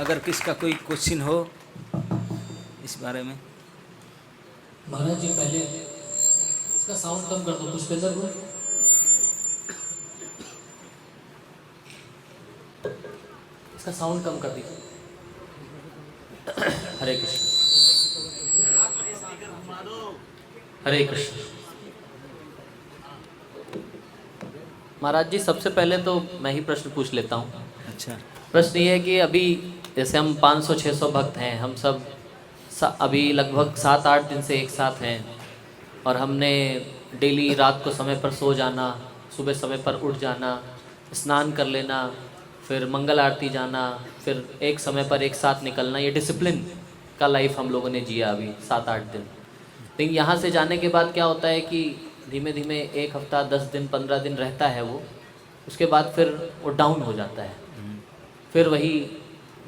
अगर किसका कोई क्वेश्चन हो इस बारे में। महाराज जी पहले इसका साउंड कम कर दो पुष्पेंद्र को। इसका साउंड कम कर दीजिए। हरे कृष्ण हरे कृष्ण। महाराज जी सबसे पहले तो मैं ही प्रश्न पूछ लेता हूँ। अच्छा। प्रश्न ये है कि अभी जैसे हम 500-600 भक्त हैं, हम सब अभी लगभग 7-8 दिन से एक साथ हैं और हमने डेली रात को समय पर सो जाना, सुबह समय पर उठ जाना, स्नान कर लेना, फिर मंगल आरती जाना, फिर एक समय पर एक साथ निकलना, ये डिसिप्लिन का लाइफ हम लोगों ने जिया अभी 7-8 दिन। लेकिन यहाँ से जाने के बाद क्या होता है कि धीमे धीमे 1 हफ्ता 10 दिन 15 दिन रहता है वो, उसके बाद फिर वो डाउन हो जाता है, फिर वही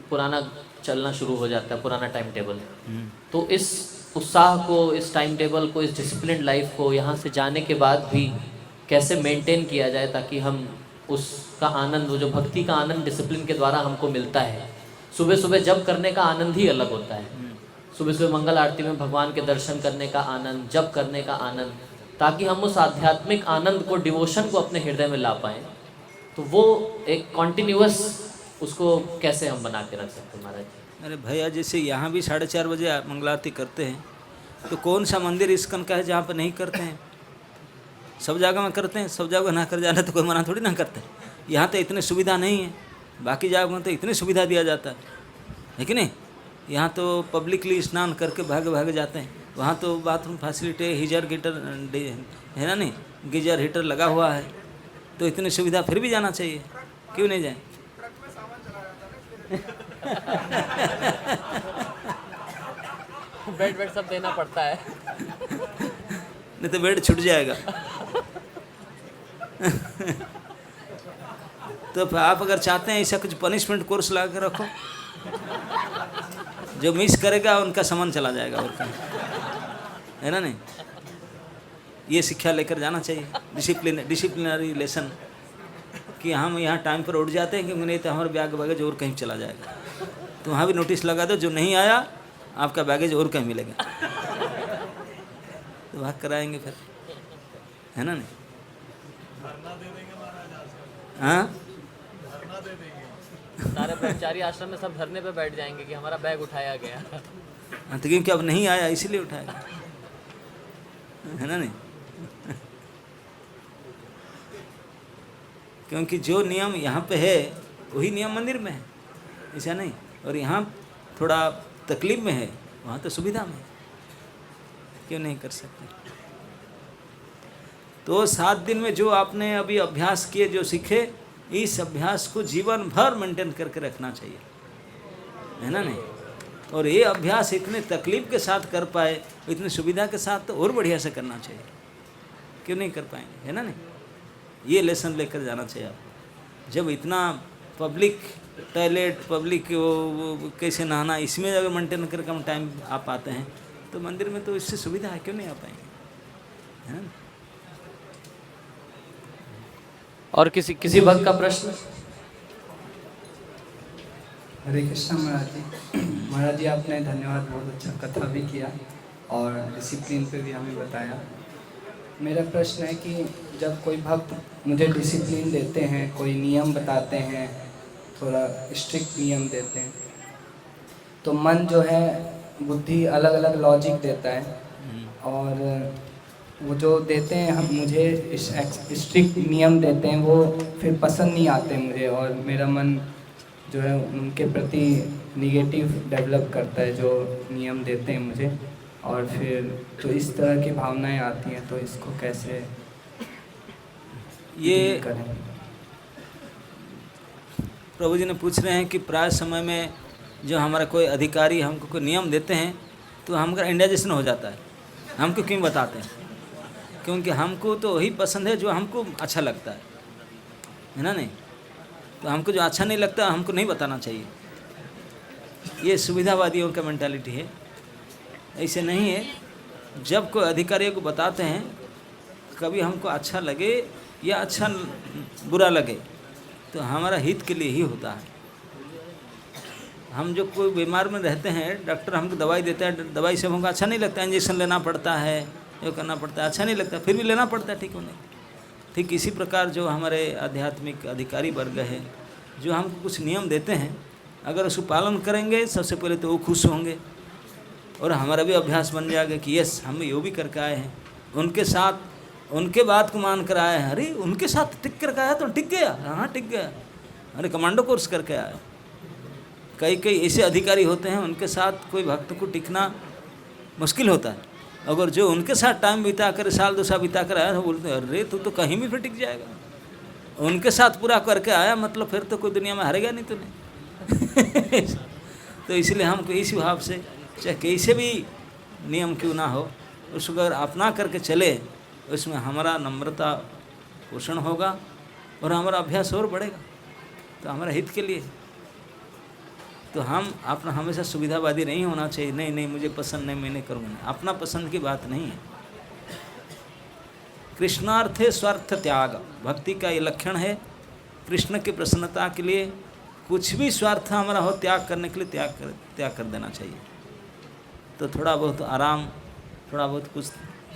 पुराना चलना शुरू हो जाता है, पुराना टाइम टेबल। तो इस उत्साह को, इस टाइम टेबल को, इस डिसिप्लिन लाइफ को यहाँ से जाने के बाद भी कैसे मेंटेन किया जाए ताकि हम उसका आनंद, वो जो भक्ति का आनंद डिसिप्लिन के द्वारा हमको मिलता है, सुबह सुबह जप करने का आनंद ही अलग होता है। सुबह सुबह मंगल आरती में भगवान के दर्शन करने का आनंद, जप करने का आनंद, ताकि हम उस आध्यात्मिक आनंद को, डिवोशन को अपने हृदय में ला पाएँ। तो वो एक कॉन्टिन्यूअस उसको कैसे हम बना के रख सकते हैं महाराज जी? अरे भैया, जैसे यहाँ भी 4:30 बजे मंगल आरती करते हैं, तो कौन सा मंदिर इस्कॉन का है जहाँ पर नहीं करते हैं? सब जगह में करते हैं। सब जगह ना कर जाना तो कोई मना थोड़ी ना करते हैं। यहाँ तो इतनी सुविधा नहीं है, बाकी जगह में तो इतनी सुविधा दिया जाता है कि नहीं? यहाँ तो पब्लिकली स्नान करके भागे भागे जाते हैं। वहाँ तो बाथरूम फैसिलिटी, हीटर गिटर है ना, नहीं गीजर हीटर लगा हुआ है, तो इतनी सुविधा फिर भी जाना चाहिए, क्यों नहीं जाए? बेड सब देना पड़ता है। नहीं तो बेड छूट जाएगा। तो आप अगर चाहते हैं ऐसा कुछ पनिशमेंट कोर्स ला के रखो, जो मिस करेगा उनका सामान चला जाएगा, और क्या है ना, नहीं? ये शिक्षा लेकर जाना चाहिए, डिसिप्लिनरी लेसन, कि हम यहाँ टाइम पर उठ जाते हैं, क्योंकि नहीं तो हमारा बैग बैगेज और कहीं चला जाएगा। तो वहाँ भी नोटिस लगा दो, जो नहीं आया आपका बैगेज और कहीं मिलेगा, तो भाग कराएंगे फिर, है ना, नहीं? हाँ, सारे ब्रह्मचारी आश्रम में सब धरने पे बैठ जाएंगे कि हमारा बैग उठाया गया। तो क्योंकि अब नहीं आया इसीलिए उठाएगा, है ना, नहीं? क्योंकि जो नियम यहाँ पे है वही नियम मंदिर में है, ऐसा नहीं। और यहाँ थोड़ा तकलीफ में है, वहाँ तो सुविधा में है, क्यों नहीं कर सकते? तो 7 दिन में जो आपने अभी अभ्यास किए, जो सीखे, इस अभ्यास को जीवन भर मेंटेन करके रखना चाहिए, है ना, नहीं? और ये अभ्यास इतने तकलीफ के साथ कर पाए, इतनी सुविधा के साथ, तो और बढ़िया से करना चाहिए, क्यों नहीं कर पाएंगे, है ना, नहीं? ये लेसन लेकर जाना चाहिए आप। जब इतना पब्लिक टॉयलेट, पब्लिक वो कैसे नहाना, इसमें अगर मेंटेन करके हम टाइम आ पाते हैं, तो मंदिर में तो इससे सुविधा है, क्यों नहीं आ पाएंगे, है ना? और किसी भक्त का प्रश्न? हरे कृष्णा महाराज जी। महाराज जी आपने धन्यवाद, बहुत अच्छा कथा भी किया और डिसिप्लिन पे भी हमें बताया। मेरा प्रश्न है कि जब कोई भक्त मुझे डिसिप्लिन देते हैं, कोई नियम बताते हैं, थोड़ा स्ट्रिक्ट नियम देते हैं, तो मन जो है, बुद्धि अलग अलग लॉजिक देता है, और वो जो देते हैं, हम मुझे स्ट्रिक्ट नियम देते हैं, वो फिर पसंद नहीं आते मुझे, और मेरा मन जो है उनके प्रति निगेटिव डेवलप करता है, जो नियम देते हैं मुझे, और फिर तो इस तरह की भावनाएं आती हैं। तो इसको कैसे ये करें? प्रभु जी ने पूछ रहे हैं कि प्राय समय में जो हमारा कोई अधिकारी हमको कोई नियम देते हैं, तो हमका इंडाइजेशन हो जाता है। हमको क्यों बताते हैं? क्योंकि हमको तो वही पसंद है जो हमको अच्छा लगता है ना, नहीं? तो हमको जो अच्छा नहीं लगता हमको नहीं बताना चाहिए। ये सुविधावादियों का मेंटालिटी है, ऐसे नहीं है। जब कोई अधिकारियों को बताते हैं, कभी हमको अच्छा लगे या अच्छा बुरा लगे, तो हमारा हित के लिए ही होता है। हम जो कोई बीमार में रहते हैं, डॉक्टर हमको दवाई देता है, दवाई से हमको अच्छा नहीं लगता, इंजेक्शन लेना पड़ता है, ये करना पड़ता है, अच्छा नहीं लगता, फिर भी लेना पड़ता है ठीक होने। ठीक इसी प्रकार जो हमारे आध्यात्मिक अधिकारी वर्ग है, जो हमको कुछ नियम देते हैं, अगर उसको पालन करेंगे सबसे पहले तो वो खुश होंगे और हमारा भी अभ्यास बन जाएगा कि यस हम यो भी करके आए हैं, उनके साथ उनके बात को मान कर आए हैं। अरे उनके साथ टिक कर आया तो टिक गया, हाँ टिक गया, अरे कमांडो कोर्स करके आया। कई कई ऐसे अधिकारी होते हैं उनके साथ कोई भक्त को टिकना मुश्किल होता है, अगर जो उनके साथ टाइम बिता कर साल 2 साल बिता कर आया तो बोलते हैं अरे तू तो कहीं भी फिर टिक जाएगा, उनके साथ पूरा करके आया मतलब फिर तो कोई दुनिया में हारेगा नहीं तूने। तो इसलिए हमको इस भाव से चाहे कैसे भी नियम क्यों ना हो, उसको अगर अपना करके चले, उसमें हमारा नम्रता पोषण होगा और हमारा अभ्यास और बढ़ेगा, तो हमारा हित के लिए। तो हम अपना हमेशा सुविधावादी नहीं होना चाहिए, नहीं नहीं मुझे पसंद नहीं मैं नहीं करूँगा, अपना पसंद की बात नहीं है। कृष्णार्थे स्वार्थ त्याग, भक्ति का ये लक्षण है। कृष्ण की प्रसन्नता के लिए कुछ भी स्वार्थ हमारा हो त्याग करने के लिए त्याग कर देना चाहिए। तो थोड़ा बहुत आराम, थोड़ा बहुत कुछ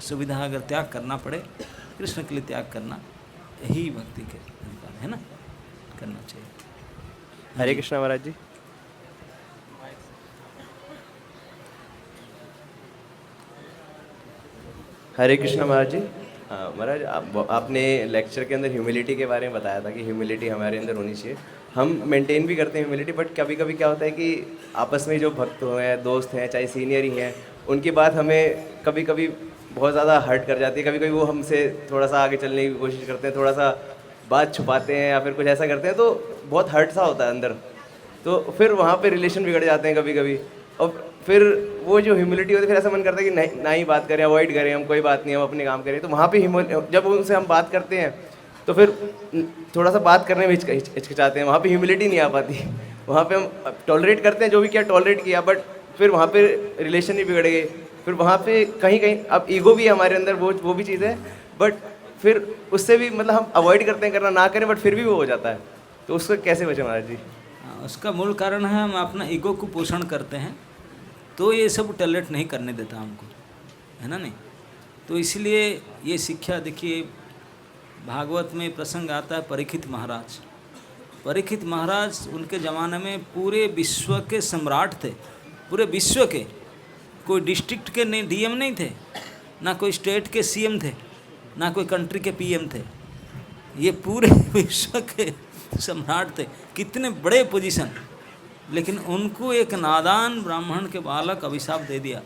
सुविधा अगर त्याग करना पड़े, कृष्ण के लिए त्याग करना यही भक्ति के अधिकार है ना, करना चाहिए। हरे कृष्णा महाराज जी। हरे कृष्णा महाराज जी। महाराज आपने लेक्चर के अंदर ह्यूमिलिटी के बारे में बताया था कि ह्यूमिलिटी हमारे अंदर होनी चाहिए, हम मेंटेन भी करते हैं ह्यूमिलिटी, बट कभी कभी क्या होता है कि आपस में जो भक्त हैं, दोस्त हैं, चाहे सीनियर ही हैं, उनकी बात हमें कभी कभी बहुत ज़्यादा हर्ट कर जाती है। कभी कभी वो हमसे थोड़ा सा आगे चलने की कोशिश करते हैं, थोड़ा सा बात छुपाते हैं या फिर कुछ ऐसा करते हैं, तो बहुत हर्ट सा होता है अंदर। तो फिर वहाँ पे रिलेशन बिगड़ जाते हैं कभी कभी, और फिर वो जो ह्यूमिलिटी होती है फिर ऐसा मन करता है कि नहीं ना ही बात करें, अवॉइड करें, हम कोई बात नहीं, हम अपने काम करें। तो वहाँ पे जब उनसे हम बात करते हैं तो फिर थोड़ा सा बात करने में हिचकिचाते हैं, वहाँ पे ह्यूमिलिटी नहीं आ पाती। वहाँ पे हम टॉलरेट करते हैं जो भी किया टॉलरेट किया, बट फिर वहाँ पे रिलेशन ही बिगड़ गए। फिर वहाँ पे कहीं कहीं अब ईगो भी है हमारे अंदर, वो भी चीज़ है, बट फिर उससे भी मतलब हम अवॉइड करते हैं, करना ना करें, बट फिर भी वो हो जाता है। तो उसको कैसे बचे महाराज जी? उसका मूल कारण है हम अपना ईगो को पोषण करते हैं, तो ये सब टॉलरेट नहीं करने देता हमको, है ना नहीं। तो इसलिए ये शिक्षा देखिए, भागवत में प्रसंग आता है परीक्षित महाराज। परीक्षित महाराज उनके ज़माने में पूरे विश्व के सम्राट थे, पूरे विश्व के, कोई डिस्ट्रिक्ट के नहीं डीएम नहीं थे, ना कोई स्टेट के सीएम थे, ना कोई कंट्री के पीएम थे, ये पूरे विश्व के सम्राट थे, कितने बड़े पोजीशन। लेकिन उनको एक नादान ब्राह्मण के बालक अभिशाप दे दिया,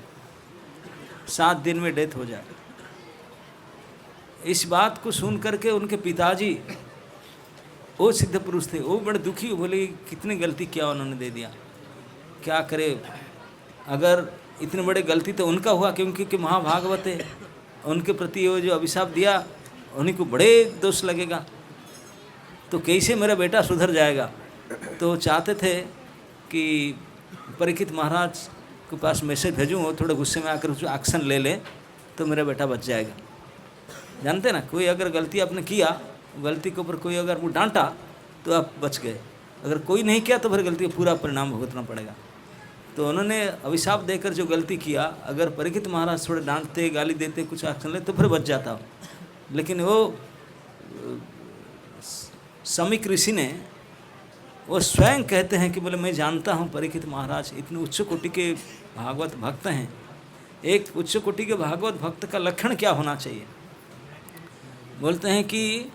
7 दिन में डेथ हो जाए। इस बात को सुन करके उनके पिताजी, वो सिद्ध पुरुष थे, वो बड़े दुखी, बोले कितनी गलती किया उन्होंने, दे दिया, क्या करे। अगर इतनी बड़ी गलती तो उनका हुआ क्योंकि महाभागवत है, उनके प्रति वो जो अभिशाप दिया उन्हीं को बड़े दोष लगेगा, तो कैसे मेरा बेटा सुधर जाएगा। तो चाहते थे कि परीक्षित महाराज के पास मैसेज भेजूँ, वो थोड़े गुस्से में आकर उसको एक्शन ले ले तो मेरा बेटा बच जाएगा। जानते ना, कोई अगर गलती आपने किया, गलती के ऊपर कोई अगर वो डांटा तो आप बच गए, अगर कोई नहीं किया तो फिर गलती का पूरा परिणाम भुगतना पड़ेगा। तो उन्होंने अभिशाप देकर जो गलती किया, अगर परीक्षित महाराज थोड़े डांटते, गाली देते, कुछ एक्शन ले तो फिर बच जाता। लेकिन वो समीक ऋषि ने, वो स्वयं कहते हैं कि बोले मैं जानता हूँ परीक्षित महाराज इतने उच्च कोटि के भागवत भक्त हैं, एक उच्च कोटि के भागवत भक्त का लक्षण क्या होना चाहिए। बोलते हैं कि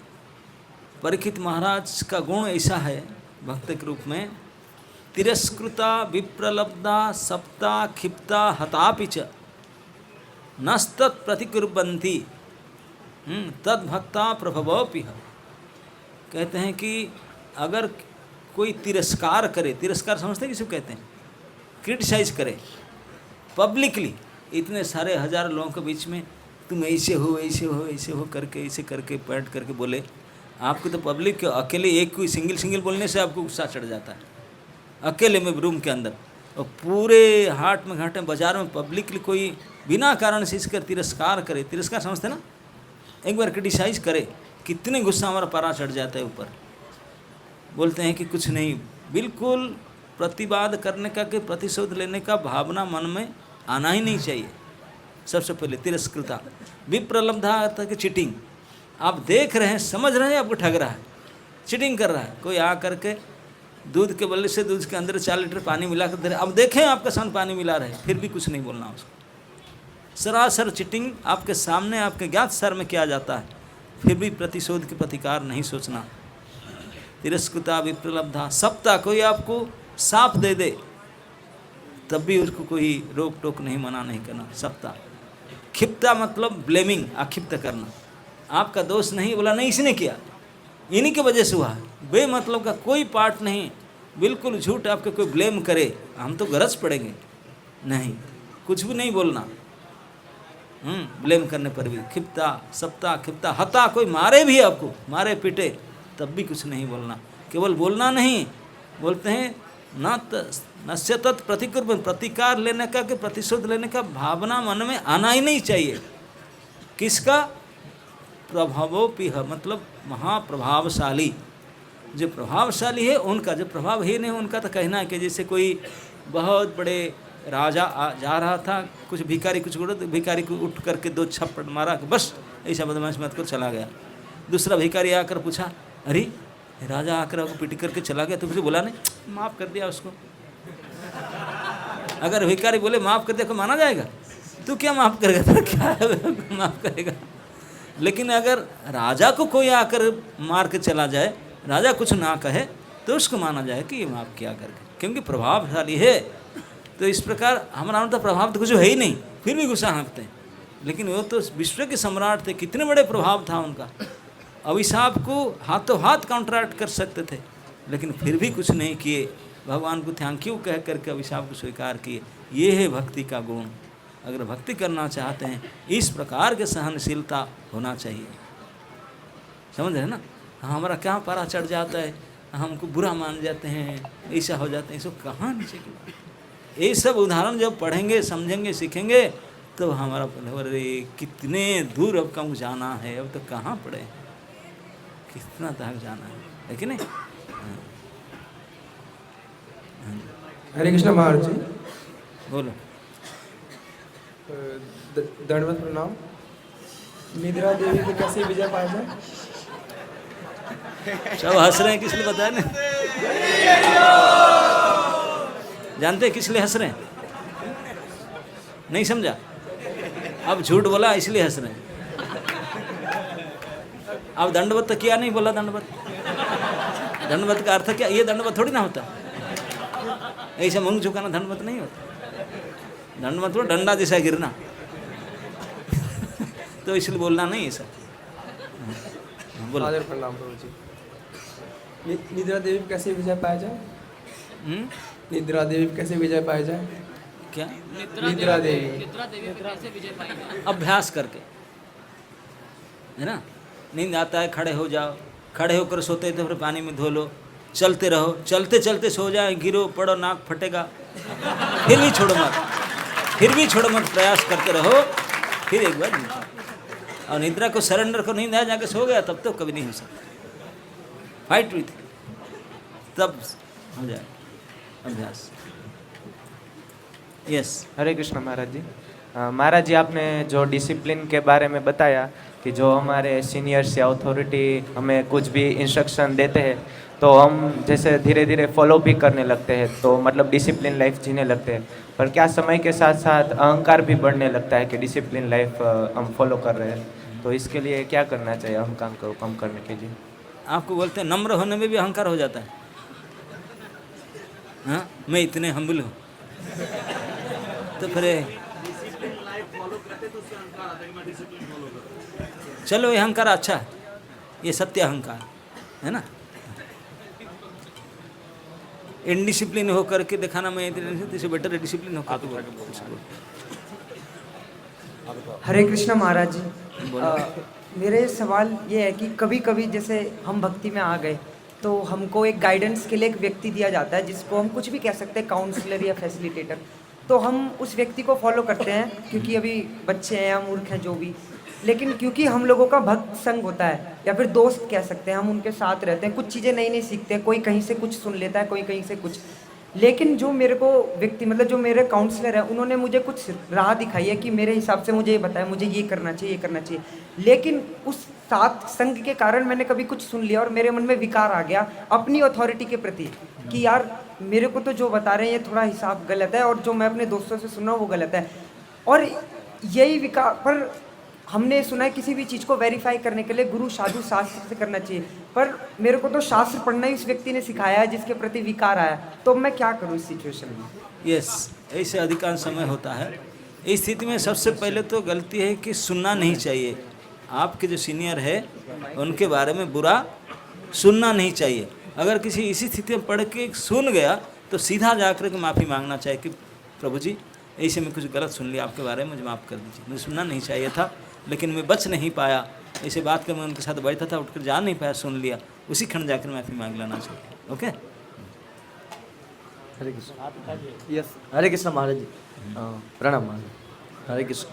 परीक्षित महाराज का गुण ऐसा है भक्त के रूप में, तिरस्कृता विप्रलब्धा सप्ता क्षिप्ता हतापि च नस्तत् प्रतिकुर्वन्ति तद भक्ता प्रभवोऽपि। कहते हैं कि अगर कोई तिरस्कार करे, तिरस्कार समझते हैं किसी को कहते हैं, क्रिटिसाइज करे पब्लिकली, इतने सारे हजार लोगों के बीच में तुम ऐसे हो ऐसे हो ऐसे हो करके, ऐसे करके पैट करके बोले, आपको तो पब्लिक अकेले एक कोई सिंगल बोलने से आपको गुस्सा चढ़ जाता है, अकेले में रूम के अंदर, और पूरे हाट में घाटे में बाजार में पब्लिकली कोई बिना कारण से इसका तिरस्कार करे, तिरस्कार समझते ना, एक बार क्रिटिसाइज करे, कितने गुस्सा हमारा पारा चढ़ जाता है ऊपर। बोलते हैं कि कुछ नहीं, बिल्कुल प्रतिवाद करने का कि प्रतिशोध लेने का भावना मन में आना ही नहीं चाहिए। सबसे पहले तिरस्कृता। विप्रलब्धा अर्थ है कि चीटिंग। आप देख रहे हैं, समझ रहे हैं आपको ठग रहा है, चीटिंग कर रहा है। कोई आ करके दूध के बल्ले से दूध के अंदर 4 लीटर पानी मिला कर दे रहे, अब देखें आपके सामने पानी मिला रहे, फिर भी कुछ नहीं बोलना उसको। सरासर चीटिंग आपके सामने, आपके ज्ञात सर में किया जाता है, फिर भी प्रतिशोध के प्रतिकार नहीं सोचना। तिरस्कृता विप्रलब्धा। सप्ता। कोई आपको साफ दे दे तब भी उसको कोई रोक टोक नहीं, मना नहीं करना। सप्ता। क्षिप्ता मतलब ब्लेमिंग, आक्षिप्त करना। आपका दोष नहीं, बोला नहीं इसने किया, इन्हीं की वजह से हुआ है, बेमतलब का कोई पार्ट नहीं, बिल्कुल झूठ आपके कोई ब्लेम करे, हम तो गरज पड़ेंगे नहीं, कुछ भी नहीं बोलना। ब्लेम करने पर भी। क्षिप्ता। सप्ता। क्षिप्ता। हता। कोई मारे भी आपको, मारे पीटे, तब भी कुछ नहीं बोलना। केवल बोलना नहीं, बोलते हैं नस्य तत् प्रतिकुर्बन, प्रतिकार लेने का कि प्रतिशोध लेने का भावना मन में आना ही नहीं चाहिए। किसका? प्रभावोपिह, मतलब महाप्रभावशाली। जो प्रभावशाली है उनका, जो प्रभावहीन है उनका तो कहना है कि जैसे कोई बहुत बड़े राजा जा रहा था, कुछ भिखारी कुछ बोले तो भिखारी को उठ करके 2 छप्पड़ मारा, बस ऐसा बदमाश मत को चला गया। दूसरा भिखारी आकर पूछा, अरे राजा आकर आपको पीट करके चला गया, तो कुछ बोला नहीं, माफ़ कर दिया उसको। अगर भिखारी बोले माफ़ कर दिया तो माना जाएगा? तू क्या माफ़ करेगा, तो क्या माफ़ करेगा? लेकिन अगर राजा को कोई आकर मार के चला जाए, राजा कुछ ना कहे, तो उसको माना जाए कि ये माफ़ किया करके, क्योंकि प्रभावशाली है। तो इस प्रकार हमारा तो प्रभाव तो कुछ है ही नहीं, फिर भी गुस्सा हाँकते हैं। लेकिन वो तो विश्व के सम्राट थे, कितने बड़े प्रभाव था उनका, अभिशाप को हाथों हाथ काउंटरैक्ट कर सकते थे, लेकिन फिर भी कुछ नहीं किए, भगवान को थैंक यू कह करके अभिशाप को स्वीकार किए। ये है भक्ति का गुण। अगर भक्ति करना चाहते हैं, इस प्रकार के सहनशीलता होना चाहिए। समझ रहे ना? हमारा क्या पारा चढ़ जाता है, हमको बुरा मान जाते हैं, ऐसा हो जाते हैं, सब कहाँ नीचे की। ये सब उदाहरण जब पढ़ेंगे, समझेंगे, सीखेंगे, तो हमारा अरे कितने दूर अब कम जाना है, अब तो कहाँ पड़े, कितना तक जाना है कि नहीं? हरे कृष्ण महाराज जी। बोलो। दंडवत प्रणाम। निद्रा देवी को कैसे विजय पाया जाए? सब हंस रहे हैं, किस लिए बताया ना? जानते हैं किस लिए हंस रहे हैं? नहीं समझा? अब झूठ बोला इसलिए हंस रहे हैं। अब दंडवत तो किया नहीं, बोला दंडवत। दंडवत का अर्थ क्या? ये दंडवत थोड़ी ना होता, ऐसे मुंह झुकाना दंडवत नहीं होता। दंडवत तो डंडा जैसा गिरना तो इसलिए बोलना नहीं ऐसा। बोलो। आदर प्रणाम प्रभु जी। निद्रा देवी को कैसे विजय पाया जाए? निद्रा देवी को कैसे विजय पाया जाए? क्या? निद्रा देवी। कैसे विजय पाएंगे? अभ्यास करके, है ना? नींद आता है, खड़े हो जाओ, खड़े होकर सोते तो फिर पानी में धो लो, चलते रहो, चलते चलते सो जाए, गिरो पड़ो, नाक फटेगा, फिर भी छोड़ो मत, फिर भी छोड़ो मत, प्रयास करते रहो, फिर एक बार निद्रा। और निद्रा को सरेंडर को, नींद आ जाके सो गया तब तो कभी नहीं हो सकता। फाइट विथ, तब हो जाए अभ्यास। यस। हरे कृष्ण महाराज जी। महाराज जी, आपने जो डिसिप्लिन के बारे में बताया कि जो हमारे सीनियर्स या अथॉरिटी हमें कुछ भी इंस्ट्रक्शन देते हैं तो हम जैसे धीरे धीरे फॉलो भी करने लगते हैं, तो मतलब डिसिप्लिन लाइफ जीने लगते हैं। पर क्या समय के साथ साथ अहंकार भी बढ़ने लगता है कि डिसिप्लिन लाइफ हम फॉलो कर रहे हैं, तो इसके लिए क्या करना चाहिए अहंकार को कम करने के लिए? आपको बोलते हैं नम्र होने में भी अहंकार हो जाता है। हाँ, मैं इतने हम्बल हूँ, तो फिर चलो ये अहंकार अच्छा है, ये सत्य अहंकार है ना। इनडिसिप्लिन होकर के दिखाना मैं इसे बेटर है डिसिप्लिन होकर। हरे कृष्ण महाराज जी। मेरे सवाल ये है कि कभी कभी जैसे हम भक्ति में आ गए तो हमको एक गाइडेंस के लिए एक व्यक्ति दिया जाता है, जिसको हम कुछ भी कह सकते हैं, काउंसलर या फैसिलिटेटर। तो हम उस व्यक्ति को फॉलो करते हैं क्योंकि अभी बच्चे हैं या मूर्ख हैं जो भी, लेकिन क्योंकि हम लोगों का भक्त संग होता है या फिर दोस्त कह सकते हैं, हम उनके साथ रहते हैं, कुछ चीज़ें नई नई सीखते हैं, कोई कहीं से कुछ सुन लेता है, कोई कहीं से कुछ। लेकिन जो मेरे को व्यक्ति मतलब जो मेरे काउंसलर है उन्होंने मुझे कुछ राह दिखाई है कि मेरे हिसाब से मुझे ये बताया मुझे ये करना चाहिए ये करना चाहिए, लेकिन उस साथ संग के कारण मैंने कभी कुछ सुन लिया और मेरे मन में विकार आ गया अपनी अथॉरिटी के प्रति कि यार मेरे को तो जो बता रहे हैं ये थोड़ा हिसाब गलत है और जो मैं अपने दोस्तों से सुन रहा हूँ वो गलत है। और यही विकार पर हमने सुना है किसी भी चीज़ को वेरीफाई करने के लिए गुरु साधु शास्त्र से करना चाहिए, पर मेरे को तो शास्त्र पढ़ना ही उस व्यक्ति ने सिखाया है जिसके प्रति विकार आया, तो मैं क्या करूं इस सिचुएशन में? यस, ऐसे अधिकांश समय होता है। इस स्थिति में सबसे पहले तो गलती है कि सुनना नहीं चाहिए। आपके जो सीनियर है उनके बारे में बुरा सुनना नहीं चाहिए। अगर किसी इसी स्थिति में पढ़ के सुन गया तो सीधा जाकर के माफ़ी मांगना चाहिए कि प्रभु जी ऐसे में कुछ गलत सुन लिया आपके बारे में, मुझे माफ़ कर दीजिए, मुझे सुनना नहीं चाहिए था लेकिन मैं बच नहीं पाया, ऐसे बात कर मैं उनके साथ बैठा था उठकर जा नहीं पाया, सुन लिया, उसी क्षण जाकर माफ़ी मांग लेना चाहिए। ओके, हरे कृष्ण। यस, हरे कृष्ण महाराज जी। प्रणाम महाराज। हरे कृष्ण।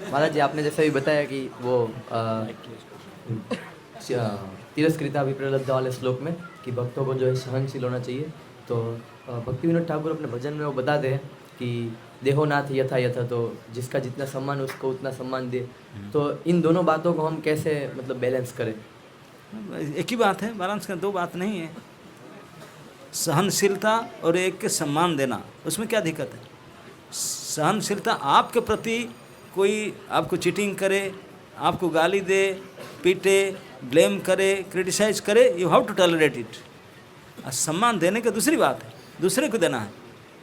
महाराज जी आपने जैसे भी बताया कि वो तिरस्कृता विप्रलब्धा वाले श्लोक में कि भक्तों को जो है सहनशील होना चाहिए, तो भक्ति विनोद ठाकुर अपने भजन में वो बताते हैं कि देहो नाथ यथा यथा, तो जिसका जितना सम्मान उसको उतना सम्मान दे। तो इन दोनों बातों को हम कैसे मतलब बैलेंस करें? एक ही बात है, बैलेंस का दो बात नहीं है। सहनशीलता और एक के सम्मान देना, उसमें क्या दिक्कत है? सहनशीलता आपके प्रति कोई आपको चीटिंग करे, आपको गाली दे, पीटे, ब्लेम करे, क्रिटिसाइज करे, you have to tolerate it. और सम्मान देने की दूसरी बात है, दूसरे को देना है,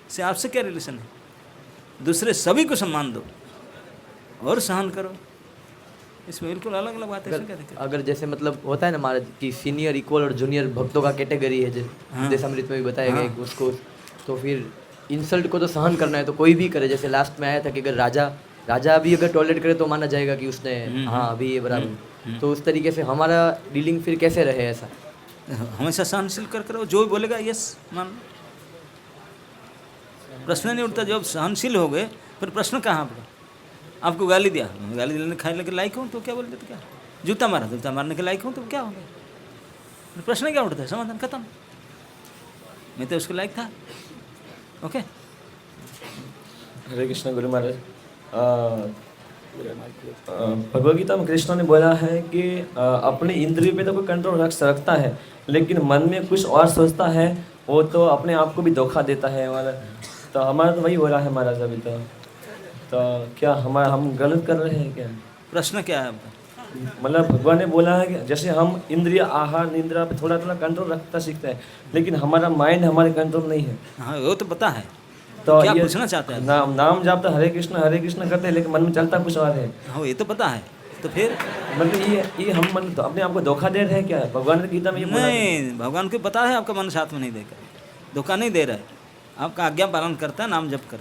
से आपसे क्या रिलेशन है? दूसरे सभी को सम्मान दो और सहन करो, इसमें बिल्कुल अलग अलग बात है। क्या दिक्कत? अगर जैसे मतलब होता है ना महाराज कि सीनियर इक्वल और जूनियर भक्तों का कैटेगरी है, हाँ। जैसे अमृत में भी बताया गया कि उसको, तो फिर इंसल्ट को तो सहन करना है, तो कोई भी करे। जैसे लास्ट में आया था कि अगर राजा भी अगर टॉयलेट करे तो माना जाएगा कि उसने हाँ अभी ये बराबर। तो उस तरीके से हमारा डीलिंग फिर कैसे रहे? ऐसा हमेशा सहनशील कर करो, जो बोलेगा यस मान लो, प्रश्न नहीं उठता। जब सहनशील हो गए फिर प्रश्न कहाँ आपका? आपको गाली दिया, गाली देने खाने के लायक हूँ तो क्या बोल देते? क्या जूता मारा, जूता मारने के लायक हूँ तो क्या हो गया? प्रश्न क्या उठता है? समाधान खत्म, मैं तो उसके लायक था। ओके, हरे कृष्ण गुरु महाराज। भगवद गीता में कृष्ण ने बोला है कि अपने इंद्रिय पे तो कोई कंट्रोल रखता है, लेकिन मन में कुछ और सोचता है वो तो अपने आप को भी धोखा देता है हमारा। तो हमारा तो वही हो रहा है महाराज अभी। तो क्या हम गलत कर रहे हैं क्या? प्रश्न क्या है आपका? मतलब भगवान ने बोला है कि जैसे हम इंद्रिय आहार निद्रा पे थोड़ा थोड़ा कंट्रोल रखता सीखते हैं, लेकिन हमारा माइंड हमारे कंट्रोल नहीं है। हाँ वो तो पता है। तो क्या ये पूछना चाहते हैं? नाम जाप तो हरे कृष्ण करते हैं, लेकिन मन में चलता कुछ और है। हाँ ये तो पता है, तो फिर मतलब ये हम मन अपने आप को धोखा दे रहे हैं क्या? भगवान ने गीता में ये बोला नहीं, भगवान को पता है आपका मन साथ में नहीं देगा, धोखा नहीं दे रहा है, आपका आज्ञा पालन करता है, नाम जप कर।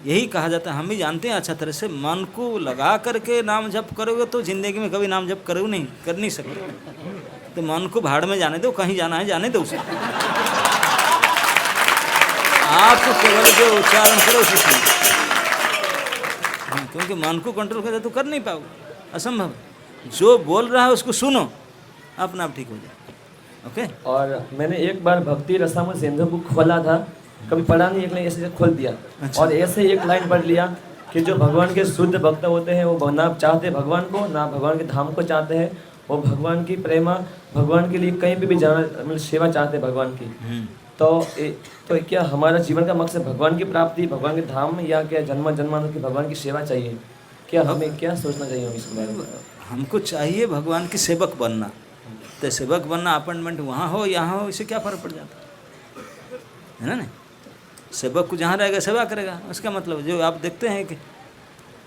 यही कहा जाता है, हम भी जानते हैं अच्छा तरह से, मन को लगा करके नाम जप करोगे तो जिंदगी में कभी नाम जप करोगे नहीं, कर नहीं सकते। तो मन को भाड़ में जाने दो, कहीं जाना है जाने दो उसे, आप केवल जो उच्चारण करो उसी से, क्योंकि मन को कंट्रोल करे तो कर नहीं पाओगे, असंभव। जो बोल रहा है उसको सुनो, अपना आप ठीक हो जाए। ओके। और मैंने एक बार भक्ति रसामृत सिंधु बुक खोला था, कभी पढ़ा नहीं, एक लाइन ऐसे खोल दिया। अच्छा। और ऐसे एक लाइन पढ़ लिया कि जो भगवान के शुद्ध भक्त होते हैं वो ना चाहते भगवान को, ना भगवान के धाम को चाहते हैं, वो भगवान की प्रेमा, भगवान के लिए कहीं पे भी जाना, मतलब सेवा चाहते हैं भगवान की। तो क्या हमारा जीवन का मकसद भगवान की प्राप्ति, भगवान के धाम, या क्या जन्म जन्मांतर की भगवान की सेवा चाहिए? क्या हमें क्या सोचना चाहिए हम इसके बारे में? हमको चाहिए भगवान की सेवक बनना। तो सेवक बनना अपॉइंटमेंट वहाँ हो यहाँ हो, इससे क्या फ़र्क पड़ जाता है ना? नहीं, सेवक को जहाँ रहेगा सेवा करेगा, उसका मतलब जो आप देखते हैं कि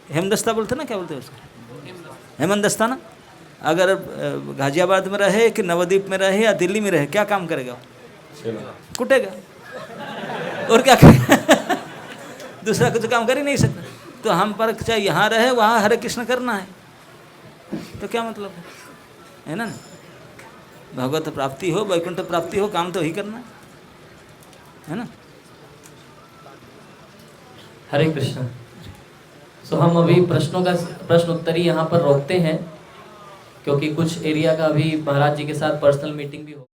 हेमदस्ता बोलते ना, क्या बोलते हैं उसको, हेमंदस्ता ना। अगर गाजियाबाद में रहे कि नवद्वीप में रहे या दिल्ली में रहे, क्या काम करेगा? कुटेगा और क्या करेगा? दूसरा कुछ काम कर ही नहीं सकता। तो हम पर चाहे यहाँ रहे वहाँ हरे कृष्ण करना है, तो क्या मतलब है ना? भगवत प्राप्ति हो, वैकुंठ प्राप्ति हो, काम तो ही करना है ना? हरे कृष्ण। सो हम अभी प्रश्न उत्तरी यहाँ पर रोकते हैं, क्योंकि कुछ एरिया का अभी महाराज जी के साथ पर्सनल मीटिंग भी हो।